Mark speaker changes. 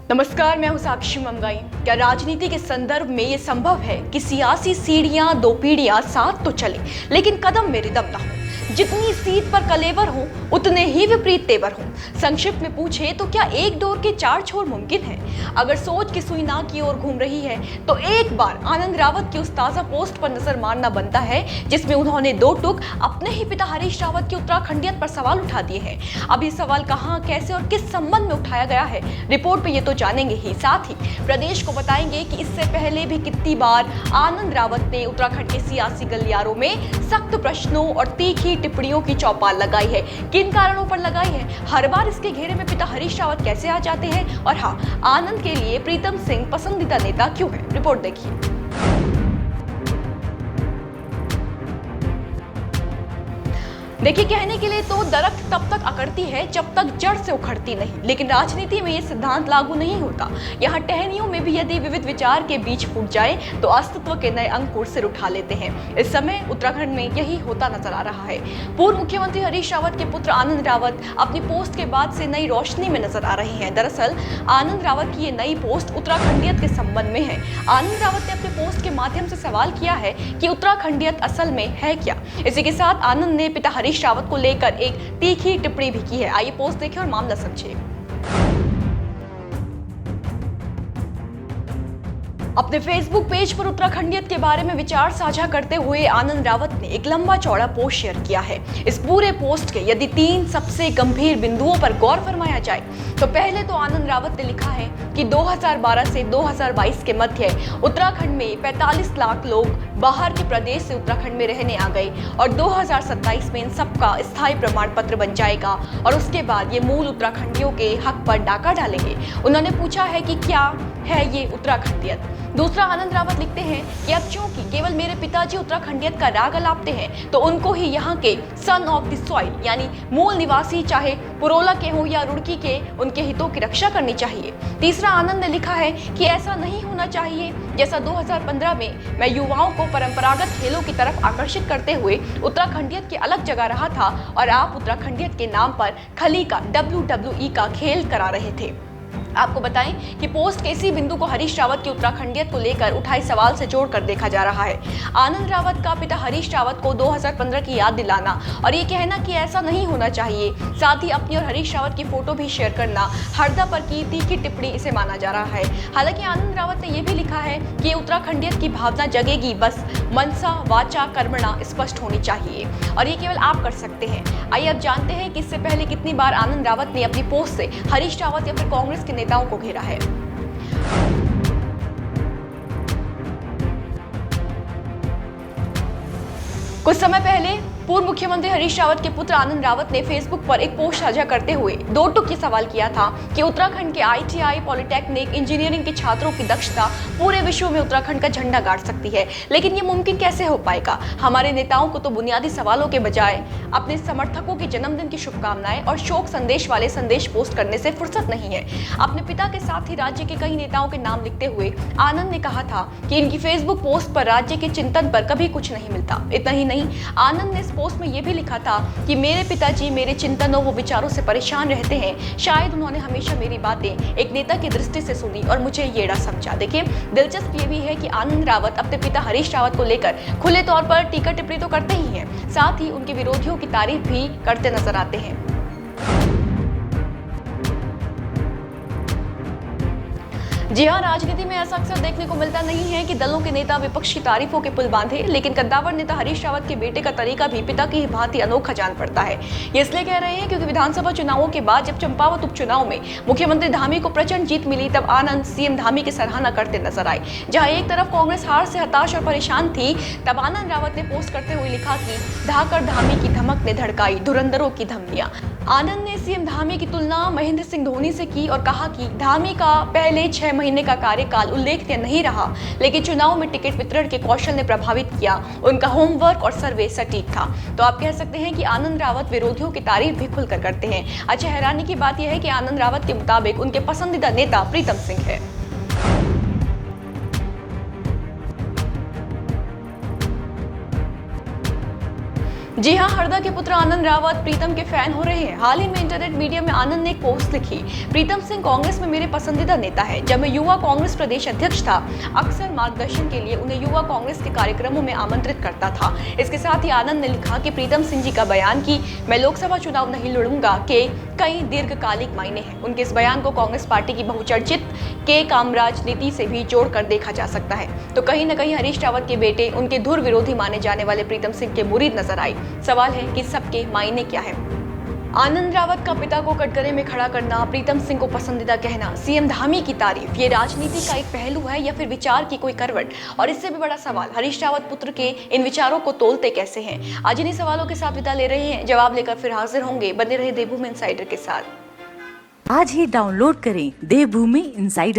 Speaker 1: नमस्कार, मैं हूं साक्षी मंगाई। क्या राजनीति के संदर्भ में ये संभव है कि सियासी सीढ़ियां दो पीढ़ियां साथ तो चले लेकिन कदम में रिदम ना हो? जितनी सीट पर कलेवर हो उतने ही विपरीत तेवर हो। संक्षिप्त में पूछे तो क्या एक डोर के चार छोर मुमकिन है? अगर सोच की सुई ना की ओर घूम रही है तो एक बार आनंद रावत की उस ताजा पोस्ट पर नजर मारना बनता है जिसमें उन्होंने दो टूक अपने ही पिता हरीश रावत की उत्तराखंडियत पर सवाल उठा दिए हैं। अब ये सवाल कहां, कैसे और किस संबंध में उठाया गया है, रिपोर्ट पे ये तो जानेंगे ही, साथ ही प्रदेश को बताएंगे कि इससे पहले भी कितनी बार आनंद रावत ने उत्तराखंड के सियासी गलियारों में सख्त प्रश्नों और तीखी टिप्पणियों की चौपाल लगाई है। किन कारणों पर लगाई है, हर बार इसके घेरे में पिता हरीश रावत कैसे आ जाते हैं, और हाँ, आनंद के लिए प्रीतम सिंह पसंदीदा नेता क्यों है, रिपोर्ट देखिए। देखिए, कहने के लिए तो दरख्त तब तक अकड़ती है जब तक जड़ से उखड़ती नहीं, लेकिन राजनीति में ये सिद्धांत लागू नहीं होता। यहाँ टहनियों में भी यदि विविध विचार के बीज फूट जाए तो अस्तित्व के नए अंकुर सिर उठा लेते हैं। इस समय उत्तराखंड में यही होता नजर आ रहा है। पूर्व मुख्यमंत्री हरीश रावत के पुत्र आनंद रावत अपनी पोस्ट के बाद से नई रोशनी में नजर आ रहे हैं। दरअसल आनंद रावत की ये नई पोस्ट उत्तराखंडियत के संबंध में है। आनंद रावत ने अपने पोस्ट के माध्यम से सवाल किया है कि उत्तराखंडियत असल में है क्या। इसी के साथ आनंद ने पिता हरीश रावत को लेकर एक तीखी टिप्पणी भी की है। आइए पोस्ट देखें और मामला समझिए। अपने फेसबुक पेज पर उत्तराखंडियत के बारे में विचार साझा करते हुए आनंद रावत ने एक लंबा चौड़ा पोस्ट शेयर किया है। इस पूरे पोस्ट के यदि 3 सबसे गंभीर बिंदुओं पर गौर फरमाया जाए तो पहले तो आनंद रावत ने लिखा है कि 2012 से 2022 के मध्य उत्तराखंड में 45 लाख लोग बाहर के प्रदेश से उत्तराखंड में रहने आ गए और 2027 में इन सबका स्थायी प्रमाण पत्र बन जाएगा और उसके बाद ये मूल उत्तराखंडियों के हक पर डाका डालेंगे। उन्होंने पूछा है कि क्या है ये उत्तराखंडियत। दूसरा, आनंद रावत लिखते हैं कि अब चूंकि केवल मेरे पिताजी उत्तराखंडियत का राग अलापते हैं तो उनको ही यहाँ के सन ऑफ द सॉइल यानी मूल निवासी, चाहे पुरोला के हो या रुड़की के, उनके हितों की रक्षा करनी चाहिए। तीसरा, आनंद ने लिखा है कि ऐसा नहीं होना चाहिए जैसा 2015 में मैं युवाओं को परंपरागत खेलों की तरफ आकर्षित करते हुए उत्तराखंडियत की अलग जगह रहा था और आप उत्तराखंडियत के नाम पर खली का WWE का खेल करा रहे थे। आपको बताएं कि पोस्ट के इसी बिंदु को हरीश रावत की उत्तराखंडियत को लेकर उठाए सवाल से जोड़कर देखा जा रहा है। आनंद रावत का पिता हरीश रावत को 2015 की याद दिलाना और ये कहना कि ऐसा नहीं होना चाहिए, साथ ही अपनी और हरीश रावत की फोटो भी शेयर करना हरदा पर की तीखी टिप्पणी इसे माना जा रहा है। हालांकि आनंद रावत ने यह भी लिखा है कि उत्तराखंडियत की भावना जगेगी, बस मनसा वाचा कर्मणा स्पष्ट होनी चाहिए और ये केवल आप कर सकते हैं। आइए अब जानते हैं कि इससे पहले कितनी बार आनंद रावत ने अपनी पोस्ट से हरीश रावत या फिर कांग्रेस के नेताओं को घेरा है। कुछ समय पहले पूर्व मुख्यमंत्री हरीश रावत के पुत्र आनंद रावत ने फेसबुक पर एक पोस्ट साझा करते हुए दो टूक ये सवाल किया था कि उत्तराखंड के ITI, पॉलिटेक्निक, इंजीनियरिंग के छात्रों की दक्षता पूरे विश्व में उत्तराखंड का झंडा गाड़ सकती है, लेकिन ये मुमकिन कैसे हो पाएगा? हमारे नेताओं को तो बुनियादी सवालों के बजाय अपने समर्थकों के जन्मदिन की शुभकामनाएं और शोक संदेश वाले संदेश पोस्ट करने से फुर्सत नहीं है। अपने पिता के साथ ही राज्य के कई नेताओं के नाम लिखते हुए आनंद ने कहा था कि इनकी फेसबुक पोस्ट पर राज्य के चिंतन पर कभी कुछ नहीं मिलता। इतना ही नहीं, आनंद ने पोस्ट में यह भी लिखा था कि मेरे पिताजी मेरे चिंतनों व विचारों से परेशान रहते हैं। शायद उन्होंने हमेशा मेरी बातें एक नेता की दृष्टि से सुनी और मुझे येड़ा समझा। देखिए, दिलचस्प ये भी है कि आनंद रावत अपने पिता हरीश रावत को लेकर खुले तौर पर टीका टिप्पणी तो करते ही हैं, साथ ही उनके विरोधियों की तारीफ भी करते नजर आते हैं। जी हाँ, राजनीति में ऐसा अक्सर देखने को मिलता नहीं है कि दलों के नेता विपक्ष की तारीफों के पुल बांधे, लेकिन कद्दावर नेता हरीश रावत के बेटे का तरीका भी पिता की भांति अनोखा जान पड़ता है। ये इसलिए कह रहे हैं क्योंकि विधानसभा चुनावों के बाद जब चंपावत उपचुनाव में मुख्यमंत्री धामी को प्रचंड जीत मिली, तब आनंद CM धामी की सराहना करते नजर आए। जहाँ एक तरफ कांग्रेस हार से हताश और परेशान थी, तब आनंद रावत ने पोस्ट करते हुए लिखा कि धाकर धामी की धमक ने धड़काई धुरंधरों की धमनियां। आनंद ने CM धामी की तुलना महेंद्र सिंह धोनी से की और कहा कि धामी का पहले 6 महीने का कार्यकाल उल्लेखनीय नहीं रहा, लेकिन चुनाव में टिकट वितरण के कौशल ने प्रभावित किया। उनका होमवर्क और सर्वे सटीक था। तो आप कह सकते हैं कि आनंद रावत विरोधियों की तारीफ भी खुलकर करते हैं। अच्छा, हैरानी की बात यह है कि आनंद रावत के मुताबिक उनके पसंदीदा नेता प्रीतम सिंह है। जी हां, हरदा के पुत्र आनंद रावत प्रीतम के फैन हो रहे हैं। हाल ही में इंटरनेट मीडिया में आनंद ने एक पोस्ट लिखी। प्रीतम सिंह कांग्रेस में मेरे पसंदीदा नेता है। जब मैं युवा कांग्रेस प्रदेश अध्यक्ष था, अक्सर मार्गदर्शन के लिए उन्हें युवा कांग्रेस के कार्यक्रमों में आमंत्रित करता था। इसके साथ ही आनंद ने लिखा कि प्रीतम सिंह जी का बयान कि मैं लोकसभा चुनाव नहीं लड़ूंगा के कई दीर्घकालिक मायने हैं। उनके इस बयान को कांग्रेस पार्टी की बहुचर्चित के कामराज नीति से भी जोड़कर देखा जा सकता है। तो कहीं न कहीं हरीश रावत के बेटे उनके धुर विरोधी माने जाने वाले प्रीतम सिंह के मुरीद नजर आए। सवाल है कि सबके मायने क्या है। आनंद रावत का पिता को कटघरे में खड़ा करना, प्रीतम सिंह को पसंदीदा कहना, सीएम धामी की तारीफ, ये राजनीति का एक पहलू है या फिर विचार की कोई करवट? और इससे भी बड़ा सवाल, हरीश रावत पुत्र के इन विचारों को तोलते कैसे हैं? आज इन्हीं सवालों के साथ विदा ले रहे हैं। जवाब लेकर फिर हाजिर होंगे। बने रहे देवभूमि इनसाइडर के साथ।
Speaker 2: आज ही डाउनलोड करें देवभूमि इनसाइडर।